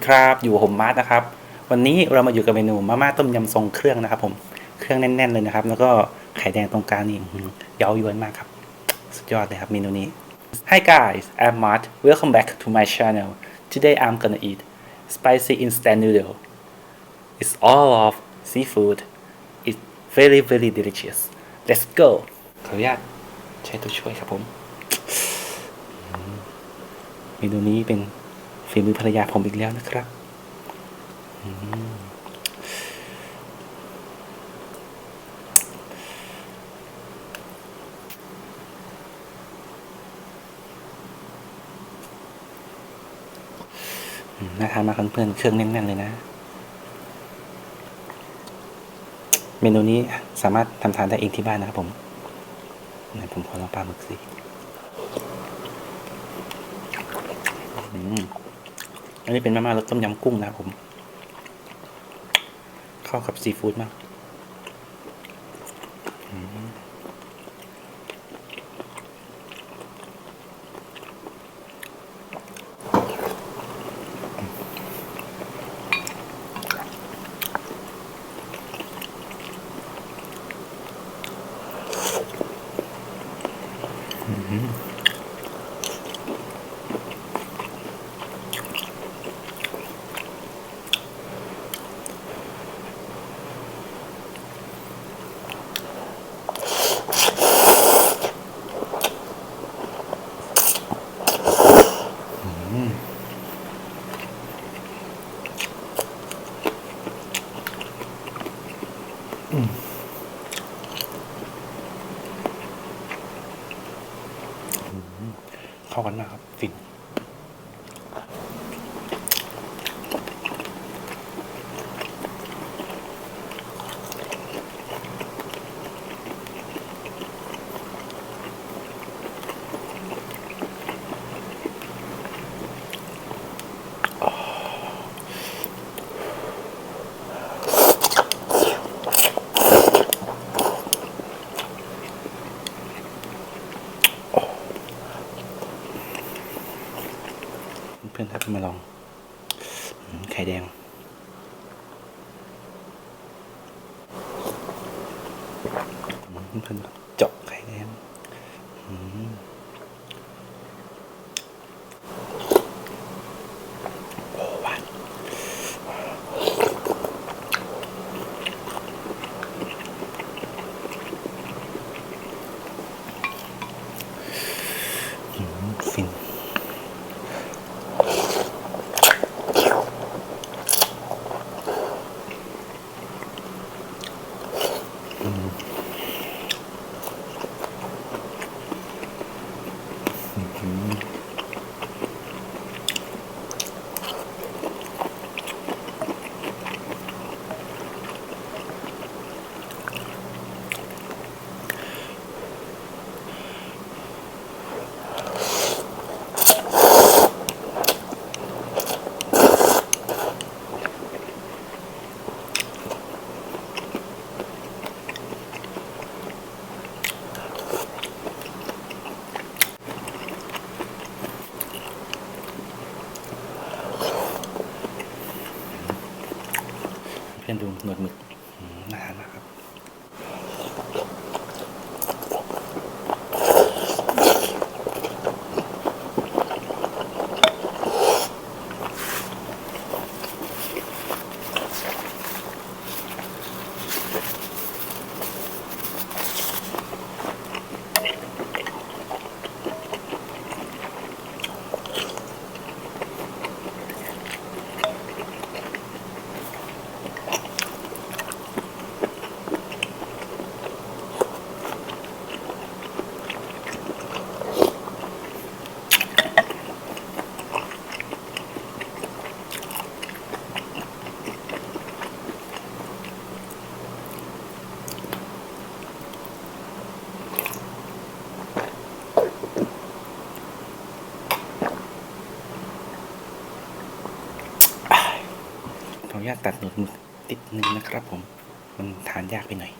ดีครับอยู่ผมมาร์ทนะครับวันนี้เรามาอยู่กับเมนูมาม่าต้มยำทรงเครื่องนะครับผมเครื่องแน่นๆเลยนะครับแล้วก็ไข่แดงตรงกลางนี่เย้ายวนมากครับสุดยอดเลยครับเมนูนี้ Hi guys I'm Mart welcome back to my channel today I'm gonna eat spicy instant noodle it's all of seafood it's very delicious let's go ขออนุญาตใช้ตัวช่วยครับผมเมนูนี้เป็นฝีมือภรรยาผมอีกแล้วนะครับน่าทานมากเพื่อนๆเครื่องแน่นๆเลยนะเมนูนี้สามารถทำทานได้เองที่บ้านนะครับผมผมขอลองปลาหมึกสิอันนี้เป็นมาม่ารสต้มยำกุ้งนะครับผมเข้ากับซีฟู้ดมากเข้ากันมากครับฟินเพื่อนๆครับมาลองไข่แดงเพื่อนๆเจาะไข่แดงโอ้หวานฟินเพื่อนดูหนวดหมึกน่าทานมากครับขออนุญาตตัดหนวดหมึกติดนึงนะครับผมมันทานยากไปหน่อย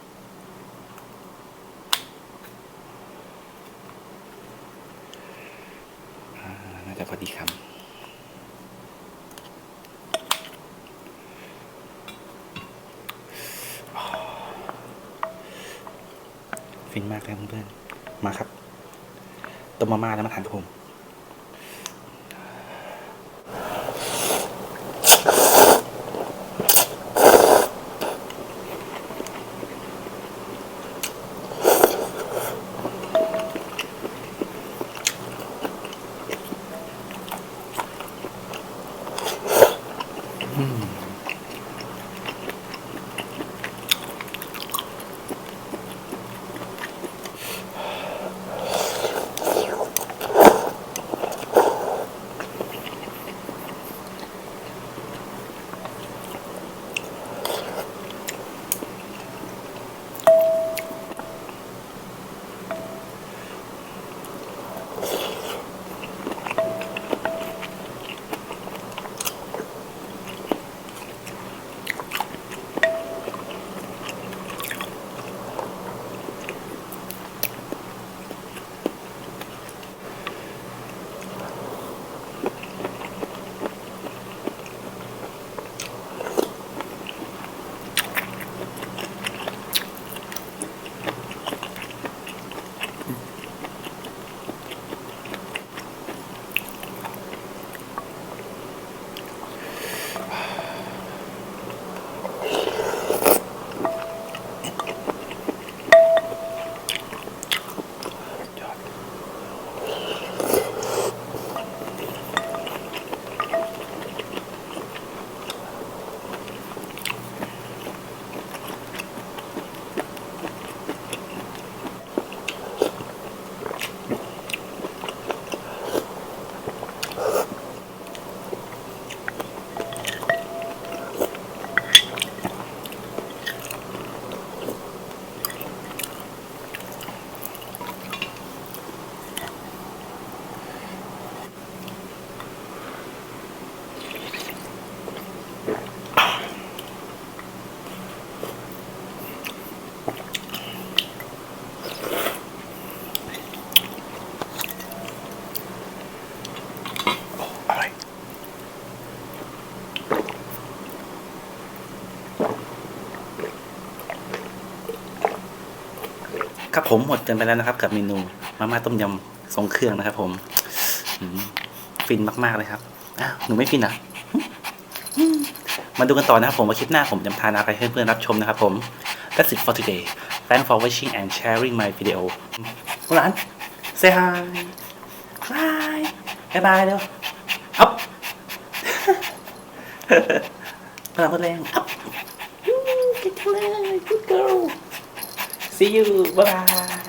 น่าจะพอดีคำ ฟินมากเลยเพื่อนๆมาครับต้มมาม่าแล้วมาทานกับผมอร่อยครับผมหมดกันไปแล้วนะครับกับเมนูมาม่าต้มยำทรงเครื่องนะครับผมฟินมากๆเลยครับหนูไม่ฟินอ่ะมาดูกันต่อนะครับผมว่าคลิปหน้าผมจะทานอะไรให้เพื่อนรับชมนะครับผม That's it for today Thanks for watching and sharing my video หลาน say hi bye bye bye เร็วอัพพลังแรงอัพเก่งจังเลย good girl see you bye bye